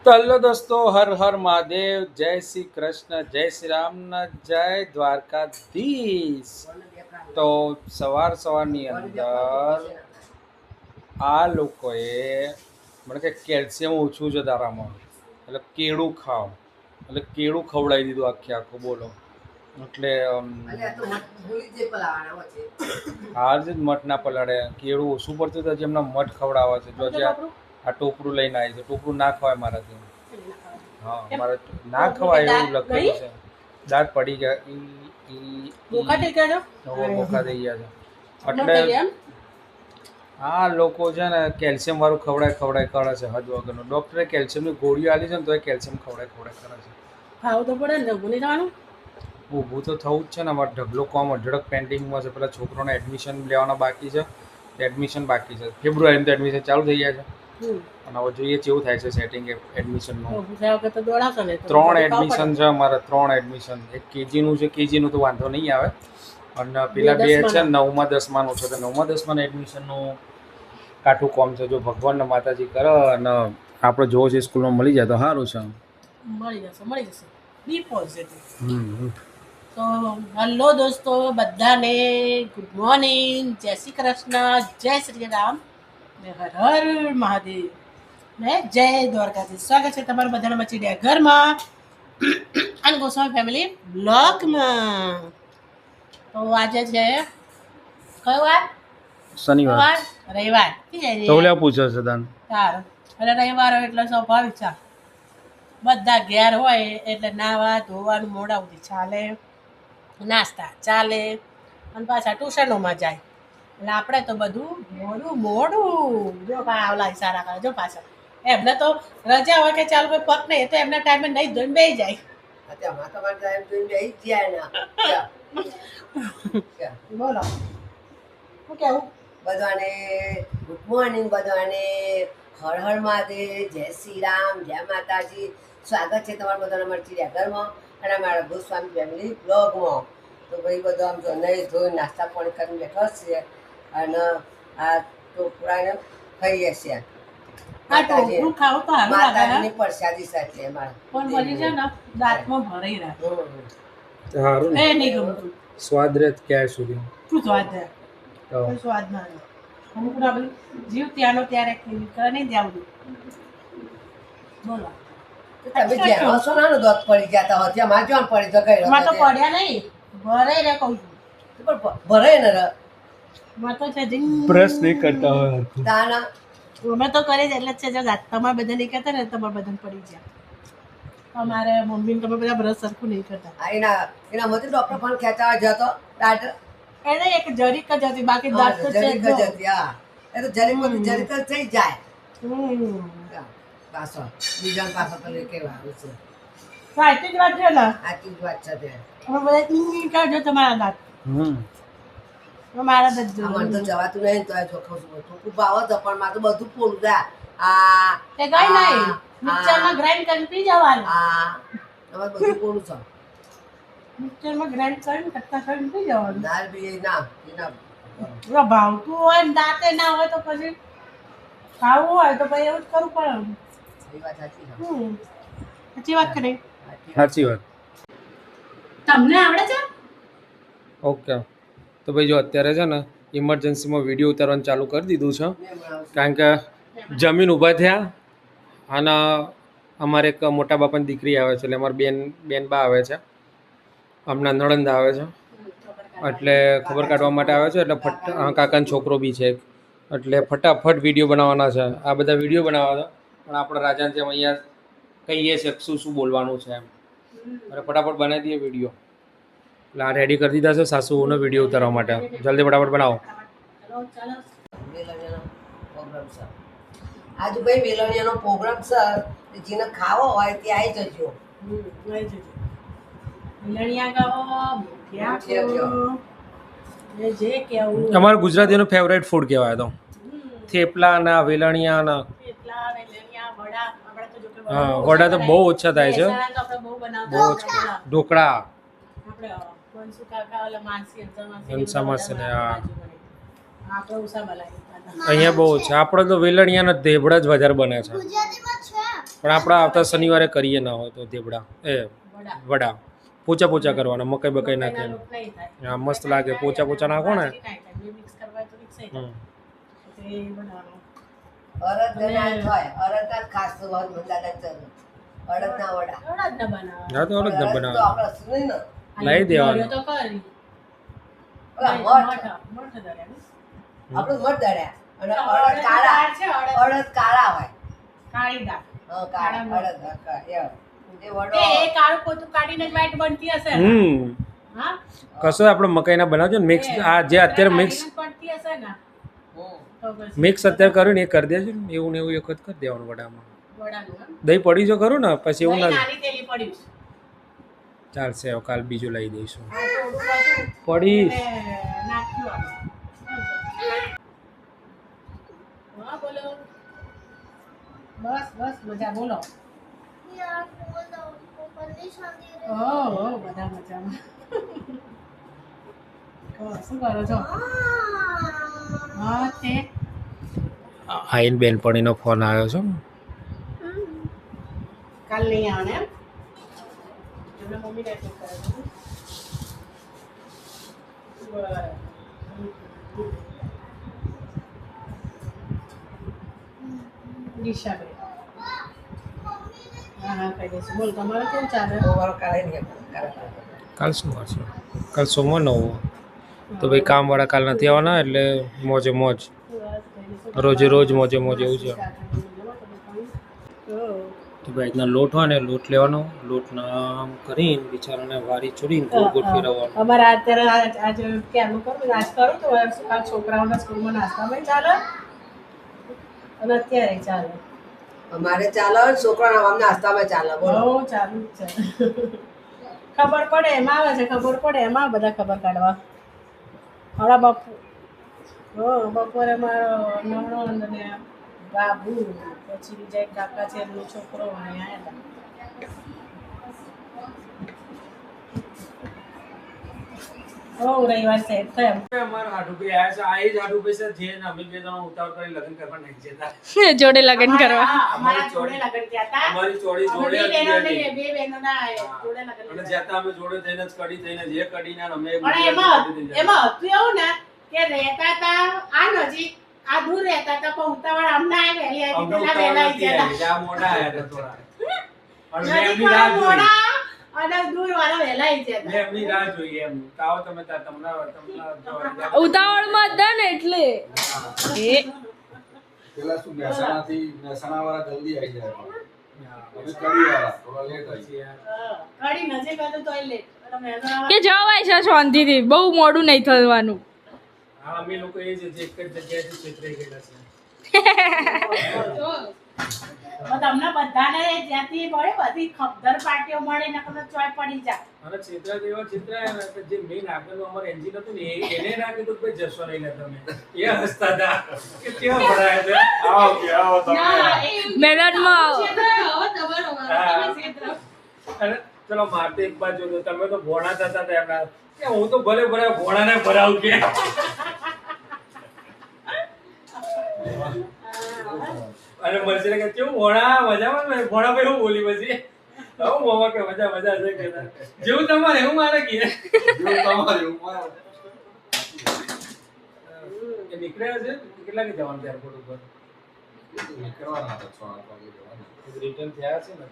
તો હલો દોસ્તો, હર હર મહાદેવ, જય શ્રી કૃષ્ણ, જય શ્રી રામ, જય દ્વારકાધીશ. તો સવારની અંદર આ લોકોએ મને કે કેલ્શિયમ ઓછું છે તારામાં, એટલે કેળું ખાઓ, એટલે કેળું ખવડાવી દીધું આખું, બોલો. એટલે હાર જ મઠ ના પલાળે, કેળું ઓછું પડતું તો જેમના મઠ ખવડાવે છે. જો આ ટોપરું લઈને આવી છે, ટોપરું ના ખવાય મારાથી. હા, મારે ના ખવાય એવું લખેલું છે. દાંત પડી ગયા, બોખા થઈ ગયા છે. એટલે આ લોકો છે ને કેલ્શિયમ વાળું ખવડાય કરે છે હદ વગરનું. ડોક્ટરે કેલ્શિયમની ગોળીઓ આપી છે ને તો એ કેલ્શિયમ ખવડાય કરે છે. ખાવું તો પડે ને, ઊભું નહીં થવાનું. ઊભું તો થવું જ છે ને. અમારે ઢગલો કોમ અઢળક પેન્ડિંગમાં છે. પેલા છોકરોને એડમિશન લેવાના બાકી છે, એડમિશન બાકી છે. ફેબ્રુઆરીમાં તો એડમિશન ચાલુ થઈ ગયા છે. અને હવે જોઈએ કેવું થાય છે સેટિંગ એડમિશનનું. 3 એડમિશન છે અમારે, 3 એડમિશન. એક કેજીનું છે, કેજીનું તો વાંધો નહીં આવે. અને પેલા 2 છે 9મા 10માનું છે. તો 9મા 10માના એડમિશનનું કાઠું કોમ છે. જો ભગવાનને માતાજી કરે અને આપણે જોવો છે સ્કૂલમાં મળી જાય તો સારું છે. મળી જશે. B positive. તો હલો દોસ્તો, બધાને ગુડ મોર્નિંગ, જય શ્રી કૃષ્ણ, જય શ્રી રામ, ને હર હર મહાદેવ, ને જય દ્વારકાધીશ. સ્વાગત છે તમારું બધાના મચીડિયા ઘરમાં અને ગોસ્વામી ફેમિલી બ્લોગમાં. તો આજે છે કયો વાર? શનિવાર, રવિવાર. તો ઓલા પૂછે છે દાન સારું. એટલે રવિવાર હોય એટલે સ્વાભાવિક છે, બધા ઘેર હોય એટલે નાવા ધોવાનું મોડા સુધી ચાલે, નાસ્તા ચાલે, અને પાછા ટ્યુશનોમાં જાય. એટલે આપણે તો બધું મોડું. જો આવલા ઈશારા કરે, જો પાછા એમને તો રજા હોય કે ચાલુ કોઈ પગ નહીં, તો એમના ટાઈમે નહીં ધોઈને બેસી જાય. બોલો શું કેવું? બધાને ગુડ મોર્નિંગ, બધાને હર હર મહાદેવ, જય શ્રી રામ, જય માતાજી. સ્વાગત છે તમારું બધાના મચીડિયા ઘરમાં અને અમારા ગોસ્વામી ફેમિલી બ્લોગમાં. તો ભાઈ બધો આમ જો નહીં ધોઈ નાસ્તા પાણી કરીને બેઠો છે અને આ ટોપરાને ખાઈએ છીએ. માતાજીની પ્રસાદી સાથે અમારે દાંતમાં ભરાઈ રાખે. સારું એ નહીં ગમતું. સ્વાદ રહે ક્યાં સુધી? શું સ્વાદ રહે? કોઈ સ્વાદ ના રહે. અમુક જીવ ત્યાંનો ત્યારે નહીં દેવું. બોલો તમે જેનો છો ને દોત પડી જતા હોય ત્યાં માં જોન પડી તો ગઈ માં તો પડ્યા નહીં, ભરાઈ રે કહું છું. પણ ભરાય ને રે માં તો છે બ્રશ નહીં કરતા હોય દાના અમે તો કરી જ એટલે જ છે. જો તમારે બધા નહીં કરતા ને તમારે બધાને પડી જાય. અમારે મમ્મી તમે બધા બ્રશ સરખું નહીં કરતા. એના મતે ડોક્ટર પણ ખેંચાવા જતો દાંત એને એક જરીક જ હતી, બાકી દાંત તો છે જરીક જ હતી. હા, એ તો જરીક જ થઈ જાય. પાછો બીજા પાછો તો કેવા આવે છે. સાચી જ વાત છે ને, આટલી જ વાત છે તે અમે બધા કરજો તમારા દાંત. મારા દાંત જો મને તો જવાતું નહીં તો ચોખ્ખું ચોખ્ખું ભાવ તો પણ મારે તો બધું પૂરું થાય. આ તે કઈ નહીં, મિક્સરમાં ગ્રાઇન્ડ કરીને પી જવાનું. અમારે બધું પૂરું છે. મિક્સરમાં ગ્રાઇન્ડ કરીને કટકા કરીને પી જવાનું. દાળ બી ના ભાવતું હોય ને દાંતે ના હોય તો પછી ખાવું હોય તો પછી એવું જ કરવું પડે. એ વાત સાચી છે. સાચી વાત કરે. સાચી વાત. તમને આવડે છે? ઓકે, તો ભાઈ જો અત્યારે છે ને ઇમરજન્સીમાં વિડીયો ઉતારવાનું ચાલુ કરી દીધું છે, કારણ કે જમીન ઊભા થયા અને અમારે એક મોટા બાપાની દીકરી આવે છે, એટલે અમારી બેન બા આવે છે, હમણાં નણંદ આવે છે, એટલે ખબર કાઢવા માટે આવે છે. એટલે કાકાનો છોકરો બી છે, એટલે ફટાફટ વિડીયો બનાવવાના છે. આ બધા વિડીયો બનાવવાના, પણ આપણા રાજાને જેમ અહીંયા કહીએ છીએ શું બોલવાનું છે એમ, અને ફટાફટ બનાવી દઈએ વિડીયો. એટલે આ રેડી કરી દીધા છે સાસુનો વિડીયો ઉતારવા માટે. જલ્દી ફટાફટ બનાવો. આજુ ભાઈ વેલણિયાનો પ્રોગ્રામ સર, જેને ખાવો હોય તે આવી જજો. અમારા ગુજરાતીનો ફેવરેટ ફૂડ કહેવાય તો થેપલા ના વેલણિયા. હા, વડા તો બહુ ઓછા થાય છે, બહુ ઓછા. ઢોકળા અહીંયા બહુ છે. આપણે તો વેલણિયાના ઢેબડા જ વધારે બને છે. પણ આપણે આવતા શનિવારે કરીએ ના હોય તો દેવડા વડા વડા પોચા પોચા કરવાના મકાઈ બકાઈ નાખીને લોટ નહીં થાય. હા મસ્ત લાગે પોચા પોચા નાખો ને બાજરી નહીં થાય. બે મિક્સ કરવા હોય તો મિક્સ થઈ જાય. હમ. તો એ બનાવવાનું. અડદના જ હોય અડદના જ ખાસ તો હોય મંદાદા ચલો અડદના વડા વડા જ ન બનાવવાનું. હા તો અલગ જ અડદ તો બનાવવાનું આપણે સુની ને લઈ દેવાનું. તો કરી. ઓલા મઠ મઠ દળ્યા. આપણું મઠ દળ્યા અને અડદ અડદ કાળા દાળ છે, અડદ અડદ કાળા હોય કાળી દાળ. હા કાળા કાળા અડદ એ વડો એ કાળું પોતું કાઢીને જ white બનતી હશે ને? હમ હા? કશો આપણે મકાઈના બનાવજો ને મિક્સ આ જે અત્યારે મિક્સ કાઢીને જ બનતી હશે ને? હમ. તો પછી મિક્સ અત્યારે કર્યું ને એ કરી દેજો ને એવું ને એવું એક વખત કરી દેવાનું વડામાં વડાનું, હા? દહીં પડી જો કરું ને પછી એવું દહીં ના નાની તેલી પડ્યું છે. ચાલશે હવે કાલ બીજું લઈ દઈશું આ થોડું બધું પડીશ એને નાખ્યું આમાં. હા, બોલો. બસ બસ મજા બોલો. ઓહો, બધા મજામાં. કહો, શું કરો છો? હા તે આઈન બેનપણીનો ફોન આવ્યો છે કાલ નહીં આવે એમ? એમના મમ્મી ને ફોન કરે છે. બરાબર. દિશાબેન. હા હા કહી દઈશું. બોલ તમારે કેવું ચાલે? અમારો કાલે નહીં કાલે કાલ શું વાર છે કાલ સોમવાર નવો તો ભાઈ કામવાળા કાલ નથી આવવાના એટલે મોજે મોજ રોજે રોજ મોજે મોજ એવું છે તો ભાઈ રીતના લોટ હોય ને લોટ લેવાનો લોટના આમ કરીને બિચારાને વારી ચડીને ગોળ ગોળ ફેરવવાનો અમારે અત્યારે આજે ક્યારનું કરું આજ કરું તો કાલ છોકરાઓના સ્કૂલમાં નાસ્તામાં ચાલે અને અત્યારે ચાલે. અમારે ચાલો છોકરાના આમ નાસ્તામાં ચાલે બોલો બહુ ચાલુ જ છે. ખબર પડે એમાં આવે છે, ખબર પડે એમાં બધા ખબર કાઢવા. હમણાં બપોરે મારો નણંદ ને બાબુ પછી બીજા એક કાકા છે એમનો છોકરો અહીંયા આવ્યા હતા. રવિવાર સેટ થયો. અમારા હાડુભાઈ આયા છે આ એ જ હાડુભાઈ છે જે અમે બે જણા ઉતાવળ કરી લગ્ન કરવા નહીં જતા જોડે લગ્ન કરવા અમારા જોડે લગ્ન થયા હતા. અમારી ચોળી અમે જોડે બે હતી બહેનોને, એની. બે બહેનોના જોડે લગ્ન અને થયા. જતા અમે જોડે થઈને જ કડી થઈને જે કડીના ને અમે પણ એમાં હતું એવું ને કે રહેતા હતા આ નજીક આ દૂર રહેતા હતા પણ ઉતાવળ અમને આ વહેલી આવી અમને પેલા વહેલા ઉતાવળ આવી નથી ગયા આવી. આ મોડા આયા હતા થોડા અને મેં નજીક એમની રાહ વાળા જોઈ મોડા અને દૂર વાળા વહેલા આવી ગયા મેં હતા. એમની રાહ જોઈ એમ તાવ તમે તમને ઉતાવળમાં હતા ને એટલે એ પેલા શું મહેસાણા વાળા જલ્દી આવી જાય પણ. અમે કડી વાળા થોડા લેટ આવી કડી નજીક હતું તોય લેટ અને મહેસાણા કે જવાય છે શાંતિથી બહુ મોડું નહીં થવાનું હા અમે લોકો એ જ એક જ જગ્યાએથી છેતરાઈ ગયેલા છે તમને બધાને જ્યાંથી મળે બધી ખપદર પાર્ટીઓ મળે ને તમને ચોય પડી જાય. અને છેતરા જેવા છેતરાયા ને કે જે મેઇન આગળનું અમારું એન્જિન હતું ને એને ના કીધું કે ભાઈ જશો નહીં લે તમે એ હસતા હતા કે કેવા ભરાયા છે આવો કે આવો તમે મેદાનમાં આવો. અને ચલો મારતે એક બાજુ તો તમે તો ભોણા થતા હતા એમના કે હું તો ભલે ભલે ભોણાને ભરાવું કે અને મરસી કે કેવું ભોણા મજામાં ને ભોણા ભાઈ એવું બોલી પછી હવે મોમાં કે મજા મજા છે કે જેવું તમારે એવું મારે કે તમારે ઉમર એ નીકળ્યા છે કેટલા કે જવાનું છે એરપોર્ટ ઉપર નીકળવાના હતા 6 વાગે જવાના રિટર્ન થયા છે ને